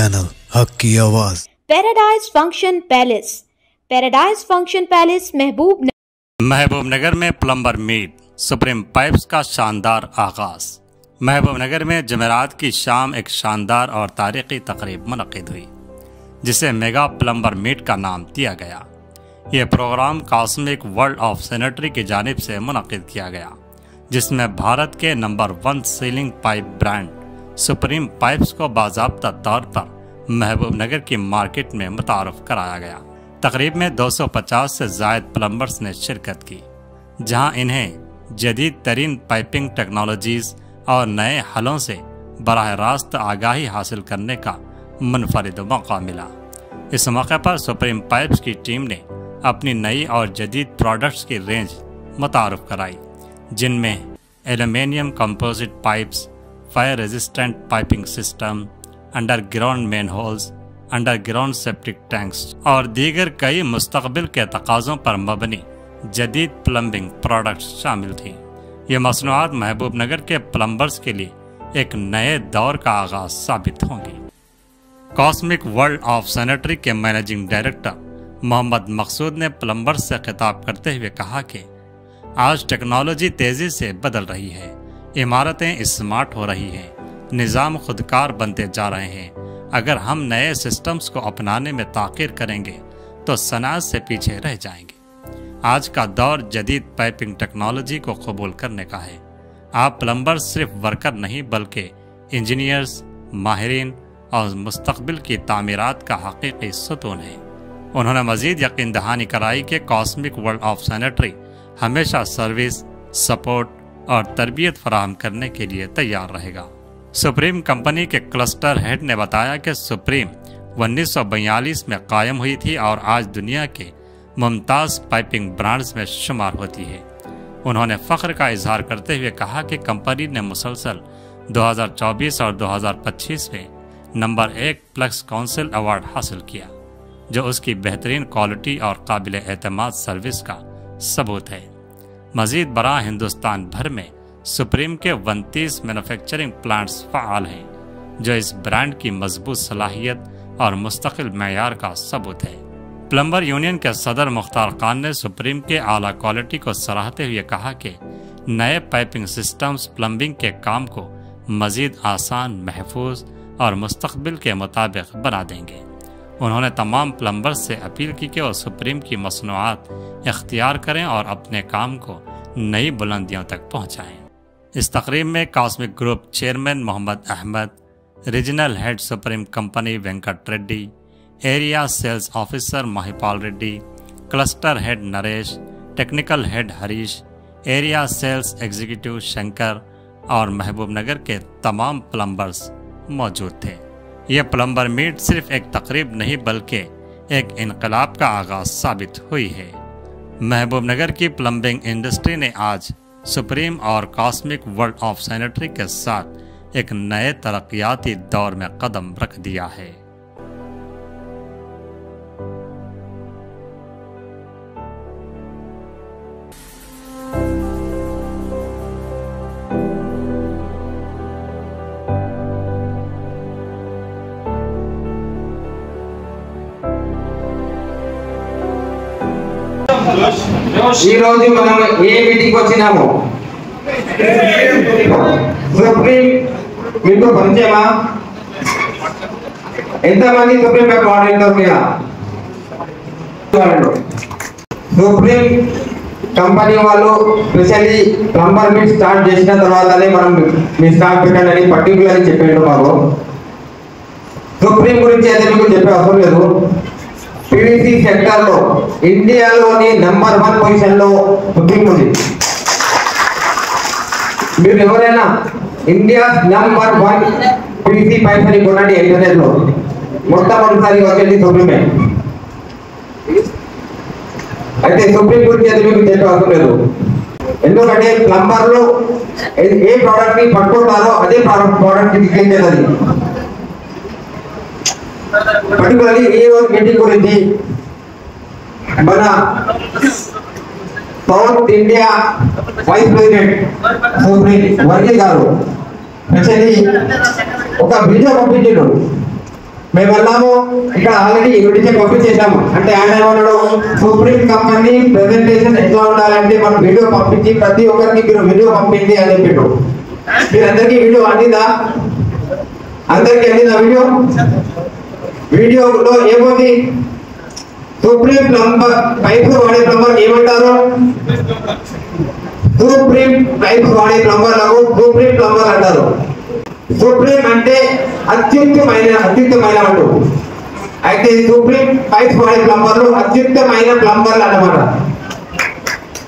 Channel हक की आवाज। Paradise function palace. Paradise function palace महबूब नगर में प्लम्बर मीट सुप्रीम पाइप्स का शानदार आगाज। महबूब नगर में जमेरात की शाम एक शानदार और तारीखी तकरीब मुनक़िद हुई जिसे मेगा प्लम्बर मीट का नाम दिया गया। ये program Cosmic World of Sanitary की जानिब से मुनक़िद किया गया जिसमें भारत के number 1 ceiling pipe brand Supreme pipes को बाज़ाब्ता तौर पर महबूब नगर की मार्केट में मुतारफ़ कराया गया। तकरीब में 250 से ज़ायद प्लम्बर्स ने शिरकत की जहां इन्हें जदीद तरीन पाइपिंग टेक्नोलॉजीज़ और नए हलों से बराह रास्त आगाही हासिल करने का मुनफरिद मौका मिला। इस मौके पर सुप्रीम पाइप्स की टीम ने अपनी नई और जदीद प्रोडक्ट्स की रेंज मुतारफ़ कराई जिनमें aluminium composite pipes, fire resistant piping system, underground main holes, underground septic tanks और दीगर कई मुस्तकबिल के तकाज़ों पर मबनी जदीद प्लम्बिंग प्रोडक्ट्स शामिल थी। ये मसनूआत महबूब नगर के प्लम्बर्स के लिए एक नए दौर का आगाज साबित होंगी। कॉस्मिक वर्ल्ड ऑफ सैनिटरी के मैनेजिंग डायरेक्टर मोहम्मद मकसूद ने प्लम्बर्स से खिताब करते हुए कहा कि आज टेक्नोलॉजी तेज़ी से बदल रही है, इमारतें स्मार्ट हो रही हैं, निज़ाम खुदकार बनते जा रहे हैं। अगर हम नए सिस्टम्स को अपनाने में ताक़ीर करेंगे तो सनअत से पीछे रह जाएंगे। आज का दौर जदीद पाइपिंग टेक्नोलॉजी को कबूल करने का है। आप प्लम्बर्स सिर्फ वर्कर नहीं बल्कि इंजीनियर्स, माहिरीन और मुस्तकबिल की तामीरात का हकीकी सतून है। उन्होंने मज़ीद यकीन दहानी कराई कि कॉस्मिक वर्ल्ड ऑफ सैनिटरी हमेशा सर्विस, सपोर्ट और तरबियत फराहम करने के लिए तैयार रहेगा। सुप्रीम कंपनी के क्लस्टर हेड ने बताया कि सुप्रीम 1942 में कायम हुई थी और आज दुनिया के मुमताज़ पाइपिंग ब्रांड्स में शुमार होती है। उन्होंने फ़ख्र का इजहार करते हुए कहा कि कंपनी ने मुसलसल 2024 और 2025 में नंबर 1 प्लस काउंसिल अवार्ड हासिल किया जो उसकी बेहतरीन क्वालिटी और काबिल एतमाद सर्विस का सबूत है। मज़ीद बरा हिंदुस्तान भर में सुप्रीम के 29 मैन्युफैक्चरिंग प्लांट्स फ़आल हैं जो इस ब्रांड की मजबूत सलाहियत और मुस्तकिल मैयार का सबूत है। प्लम्बर यूनियन के सदर मुख्तार खान ने सुप्रीम के आला क्वालिटी को सराहते हुए कहा कि नए पाइपिंग सिस्टम्स प्लम्बिंग के काम को मज़ीद आसान, महफूज और मुस्तकबिल के मुताबिक बना देंगे। उन्होंने तमाम प्लम्बर्स से अपील की कि वो सुप्रीम की मसनूआत इख्तियार करें और अपने काम को नई बुलंदियों तक पहुँचाएँ। इस तकरीब में Cosmic group chairman Mohammed Ahmed, regional head Supreme company Venkat Reddy, area sales officer Mahipal Reddy, cluster head Naresh, technical head Harish, area sales executive Shankar और महबूब नगर के तमाम प्लम्बर्स मौजूद थे। यह प्लम्बर मीट सिर्फ एक तकरीब नहीं बल्कि एक इनकलाब का आगाज साबित हुई है। महबूब नगर की प्लम्बिंग इंडस्ट्री ने आज सुप्रीम और कॉस्मिक वर्ल्ड ऑफ सैनिटरी के साथ एक नए तरक्याती दौर में कदम रख दिया है। ఈ రోజు మనం ఏ మీటింగ్ వచ్చినాము? సుప్రీం మీకు పరిచయమా? ఎంతమంది సుప్రీం పైప్ వాడారు మీద? సుప్రీం కంపెనీ వాళ్ళు స్పెషల్లీ ప్లంబర్ మీట్ స్టార్ట్ చేసిన తర్వాతనే మనం మీ స్టార్ట్ పెట్టండి అని పర్టికులర్గా చెప్పారు మాకు. సుప్రీం గురించి అయితే మీకు చెప్పే అవసరం లేదు. పీవీసీ సెక్టర్ లో ఇండియాలోని నంబర్ 1 పొజిషన్ లో సుప్రీం ఉంది. మీరు ఎవరైనా ఇండియా నంబర్ 1 పీవీసీ పైప్స్ అని కొనండి ఇంటర్నెట్ లో, మొట్టమొదటిసారి వచ్చేది సుప్రీమే. అయితే సుప్రీం గురించి అయితే మీకు చెప్పే అవసరం లేదు. ఎందుకంటే ప్లంబర్లు ఏ ప్రోడక్ట్ ని పట్టుకుంటారో అదే ప్రోడక్ట్ ని తీసుకెళ్ళేది. పర్టికులర్లీ ఈ రోజు మీటింగ్ గురించి మన south India vice president Supreme Vargi garu specially ఒక వీడియో పంపించారు. మేము వెళ్ళాము, ఇక్కడ ఆల్రెడీ ఇన్విటేషన్ పంపించేసాము. అంటే ఆయన ఏమన్నాడు, సుప్రీం కంపెనీ ప్రెజెంటేషన్ ఎట్లా ఉండాలంటే మనం వీడియో పంపించి ప్రతి ఒక్కరికి మీరు వీడియో పంపింది అని చెప్పిండు. మీరందరికీ వీడియో అందిందా? అందరికీ అందిందా వీడియో? వీడియోలో ఏముంది? సుప్రీం ప్లంబర్ పైపు వాడే ప్లంబర్ ఏమంటారు? సుప్రీం పైపు వాడే ప్లంబర్లకు సుప్రీం ప్లంబర్ అంటారు. సుప్రీం అంటే అత్యుత్తమైన అంటూ. అయితే సుప్రీం పైప్ వాడే ప్లంబర్లు అత్యుత్తమైన ప్లంబర్లు అన్నమాట.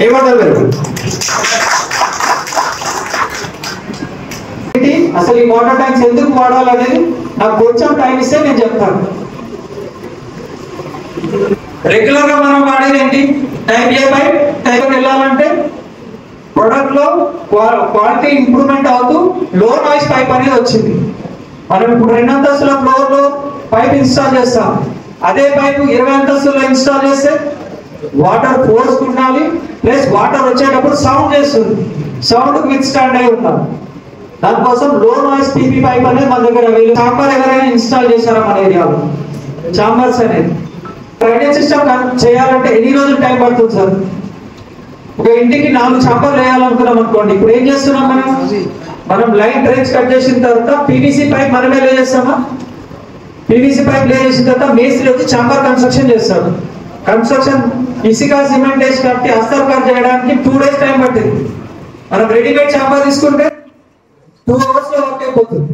ఏమంటారు మీరు? అసలు ఈ వాటర్ ట్యాంక్స్ ఎందుకు వాడాలనేది నాకు కొంచెం టైం ఇస్తే నేను చెప్తాను. రెగ్యులర్ గా మనం వాడేది ఏంటి? టైప్ ఏ పైప్. టైప్ వెళ్ళాలంటే ప్రొడక్ట్ లో క్వాలిటీ ఇంప్రూవ్మెంట్ అవుతూ లో నాయిస్ పైప్ అనేది వచ్చింది. మనం ఇప్పుడు 2 అంతస్తుల ఫ్లోర్ లో పైప్ ఇన్స్టాల్ చేస్తాం. అదే పైప్ 20 అంతస్తుల్లో ఇన్స్టాల్ చేస్తే వాటర్ ఫోర్స్ ఉండాలి, ప్లస్ వాటర్ వచ్చేటప్పుడు సౌండ్ చేస్తుంది. సౌండ్ విత్ స్టాండ్ అయి ఉండాలి. దానికోసం లో నాయిస్ పీపీ పైప్ అనేది మన దగ్గర అవైలబుల్. చాంబర్ ఎవరైనా ఇన్స్టాల్ చేశారా మన ఏరియాలో? చాంబర్స్ అనేది డ్రైనేజ్ సిస్టమ్ చేయాలంటే ఎన్ని రోజులు టైం పడుతుంది సార్? ఒక ఇంటికి 4 చాంబర్లు వేయాలనుకున్నాం అనుకోండి. ఇప్పుడు ఏం చేస్తున్నాం మనం లైన్ డ్రైన్స్ కట్ చేసిన తర్వాత పీవీసీ పైప్ మనమే లే చేస్తామా? పీవీసీ పైప్ లే చేసిన తర్వాత మేస్త్రి వచ్చి చాంబర్ కన్స్ట్రక్షన్ చేస్తాడు. కన్స్ట్రక్షన్ ఇసుక సిమెంట్ వేసి కట్టి అస్తర్కార్ చేయడానికి 2 days టైం పట్టింది. మనం రెడీమేడ్ చాంబర్ తీసుకుంటే 2 hours లో వర్క్ అయిపోతుంది.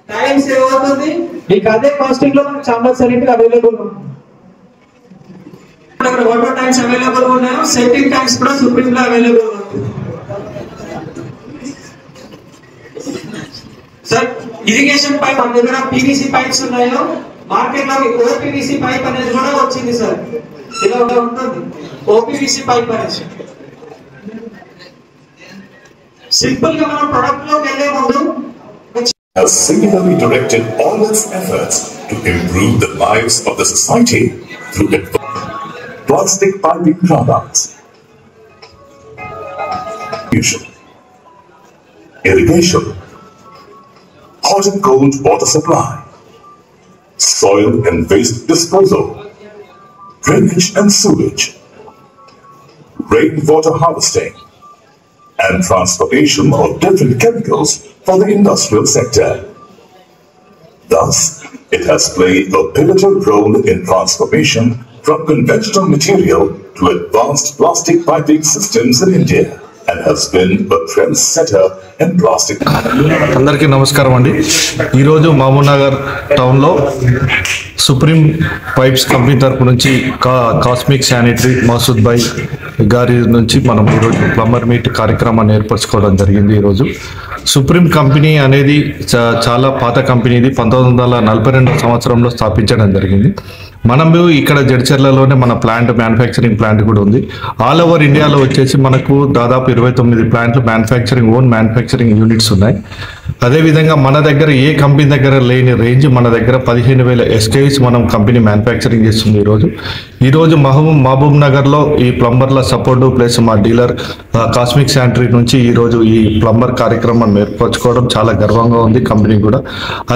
టైం సేవ్ అవుతుంది. మీకు అదే కాస్టింగ్ లో మనకు చాంబర్స్ అన్నింటికి అవైలబుల్ ఉంటుంది. వాటర్ ట్యాంక్స్ అవైలబుల్ ఉన్నాయి. సెప్టిక్ ట్యాంక్స్ కూడా సుప్రీం లో అవైలబుల్ ఉంటుంది. సార్ ఇరిగేషన్ పైప్ మన దగ్గర పీవీసీ పైప్స్ ఉన్నాయో మార్కెట్ లో ఓపీవీసీ పైప్ అనేది కూడా వచ్చింది సార్. ఇలా ఉంటుంది ఓపీవీసీ పైప్ అనేది. సింపుల్ గా మనం ప్రొడక్ట్ లోకి వెళ్లే ముందు has singularly directed all its efforts to improve the lives of the society through plastic piping products, irrigation, hot and cold water supply, soil and waste disposal, drainage and sewage, rainwater harvesting, and transportation of different chemicals for the industrial sector. Thus, it has played a pivotal role in transformation from conventional material to advanced plastic piping systems in India and has been a trendsetter in plastic. అందరికీ నమస్కారం అండి. ఈరోజు మహబూబ్నగర్ టౌన్లో supreme pipes company తరపు నుంచి cosmic sanitary Masood భాయ్ గారి నుంచి మనం ఈరోజు ప్లంబర్ మీట్ కార్యక్రమాన్ని ఏర్పరచుకోవడం జరిగింది. ఈరోజు సుప్రీం కంపెనీ అనేది చాలా పాత కంపెనీ. ఇది 1942 సంవత్సరంలో స్థాపించడం జరిగింది. మనము ఇక్కడ జడ్చర్లలోనే మన ప్లాంట్ మ్యానుఫ్యాక్చరింగ్ ప్లాంట్ కూడా ఉంది. ఆల్ ఓవర్ ఇండియాలో వచ్చేసి మనకు దాదాపు 29 ప్లాంట్లు ఓన్ మ్యానుఫ్యాక్చరింగ్ యూనిట్స్ ఉన్నాయి. అదేవిధంగా మన దగ్గర ఏ కంపెనీ దగ్గర లేని రేంజ్ మన దగ్గర 15,000 SKUs మనం కంపెనీ మ్యానుఫ్యాక్చరింగ్ చేస్తుంది. ఈరోజు మహబూబ్ నగర్లో ఈ ప్లంబర్ల సపోర్టు ప్లస్ మా డీలర్ కాస్మిక్ శానిటరీ నుంచి ఈరోజు ఈ ప్లంబర్ కార్యక్రమాన్ని ఏర్పరచుకోవడం చాలా గర్వంగా ఉంది కంపెనీ కూడా.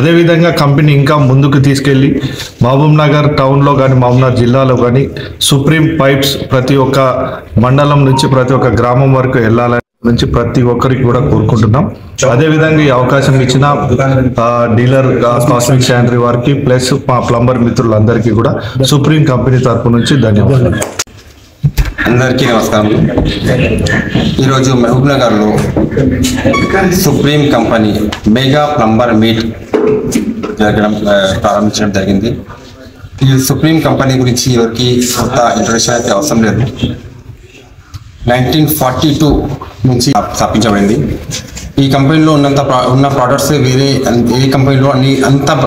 అదేవిధంగా కంపెనీ ఇంకా ముందుకు తీసుకెళ్ళి మహబూబ్ నగర్ టౌన్లో కానీ మహబూబ్నగర్ జిల్లాలో కానీ సుప్రీం పైప్స్ ప్రతి ఒక్క మండలం నుంచి ప్రతి ఒక్క గ్రామం వరకు వెళ్ళాలని నుంచి ప్రతి ఒక్కరికి కూడా కోరుకుంటున్నాం. అదేవిధంగా ఈ అవకాశం ఇచ్చిన డీలర్ కాస్మిక్ శానిటరీ వారికి ప్లస్ మా ప్లంబర్ మిత్రులందరికీ కూడా సుప్రీం కంపెనీ తరపు నుంచి ధన్యవాదాలు. అందరికీ నమస్కారం. ఈరోజు మహబూబ్నగర్లో Supreme company mega plumber meet ప్రారంభించడం జరిగింది. ఈ సుప్రీం కంపెనీ గురించి ఎవరికి కొత్త ఇంట్రొడక్షన్ అయితే అవసరం లేదు. 1942 నుంచి స్థాపించబడింది. ఈ కంపెనీలో ఉన్న ప్రోడక్ట్స్ వేరే ఏ కంపెనీలో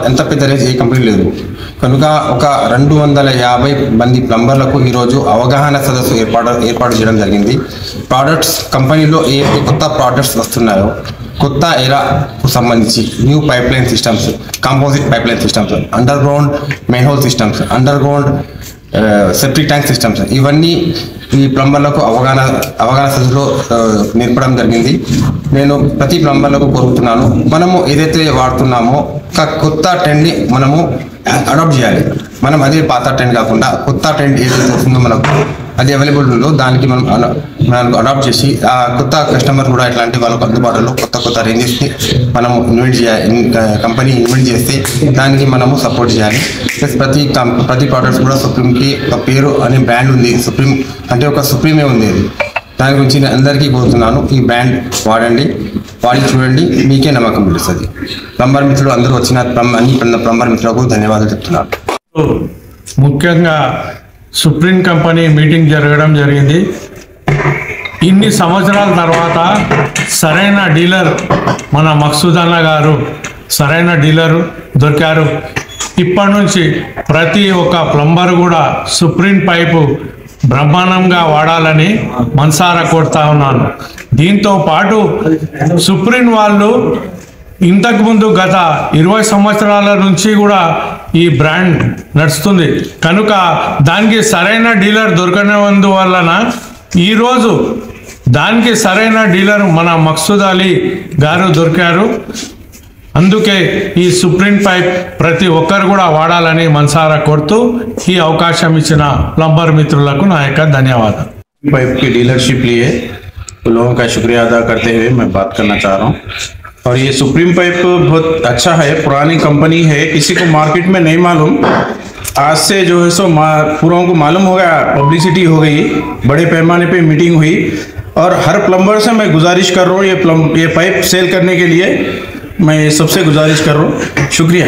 ఎంత పెద్ద రేంజ్ ఏ కంపెనీ లేదు. కనుక ఒక 250 మంది ప్లంబర్లకు ఈరోజు అవగాహన సదస్సు ఏర్పాటు చేయడం జరిగింది. ప్రోడక్ట్స్ కంపెనీలో ఏ కొత్త ప్రోడక్ట్స్ వస్తున్నాయో, కొత్త ఎరాకు సంబంధించి new pipe line systems, composite pipe line systems, under ground main whole systems, under ground septic tank systems ఇవన్నీ ఈ ప్లంబర్లకు అవగాహన స్థితిలో నేర్పడం జరిగింది. నేను ప్రతి ప్లంబర్లకు కోరుతున్నాను, మనము ఏదైతే వాడుతున్నామో ఒక కొత్త ట్రెండ్ని మనము అడాప్ట్ చేయాలి. మనం అదే పాత ట్రెండ్ కాకుండా కొత్త ట్రెండ్ ఏదైతే వస్తుందో మనకు అది అవైలబుల్ ఉందో దానికి మనం అడాప్ట్ చేసి ఆ కొత్త కస్టమర్ కూడా ఇట్లాంటి వాళ్ళకు అందుబాటులో కొత్త రేంజెస్ని మనము ఇన్వెంట్ చేయాలి. కంపెనీ ఇన్వెంట్ చేస్తే దానికి మనము సపోర్ట్ చేయాలి. ప్లస్ ప్రతి ప్రోడక్ట్స్ కూడా సుప్రీంకి ఒక పేరు అనే బ్రాండ్ ఉంది. సుప్రీం అంటే ఒక సుప్రీమే ఉంది. అది దాని గురించి నేను అందరికీ కోరుతున్నాను, ఈ బ్రాండ్ వాడండి, వాడి చూడండి, మీకే నమ్మకం తెలుస్తుంది. ప్లంబర్ మిత్రులు అందరూ వచ్చిన అన్ని ప్లంబర్ మిత్రులకు ధన్యవాదాలు చెప్తున్నాను. ముఖ్యంగా సుప్రీం కంపెనీ మీటింగ్ జరగడం జరిగింది. ఇన్ని సంవత్సరాల తర్వాత సరైన డీలర్ మన మక్సూద్ అన్న గారు సరైన డీలర్ దొరికారు. ఇప్పటి నుంచి ప్రతి ఒక్క ప్లంబర్ కూడా సుప్రీం పైపు బ్రహ్మాండంగా వాడాలని మనసారా కోరుతా ఉన్నాను. దీంతో పాటు సుప్రీం వాళ్ళు ఇంతకుముందు గత 20 సంవత్సరాల నుంచి కూడా ఈ బ్రాండ్ నడుస్తుంది కనుక దానికి సరైన డీలర్ దొరకనందువలన ఈరోజు దానికి సరైన డీలర్ మన మక్సూద్ అలీ గారు దొరికారు. అందుకే ఈ సుప్రీం పైప్ ప్రతి ఒక్కరు కూడా వాడాలని మనసారా కోరుతూ ఈ అవకాశం ఇచ్చిన ప్లంబర్ మిత్రులకు నా యొక్క ధన్యవాదాలు. पाइप की डीलरशिप लिए तो लोगों का शुक्रिया अदा करते हुए मैं बात करना चाह रहा हूँ। और ये सुप्रीम पाइप बहुत अच्छा है, पुरानी कंपनी है, किसी को मार्केट में नहीं मालूम, आज से जो है सो पूरों को मालूम हो गया, पब्लिसिटी हो गई, बड़े पैमाने पे मीटिंग हुई। और हर प्लम्बर से मैं गुजारिश कर रहा हूँ ये पाइप सेल करने के लिए मैं सबसे गुजारिश कर रहा हूँ। शुक्रिया।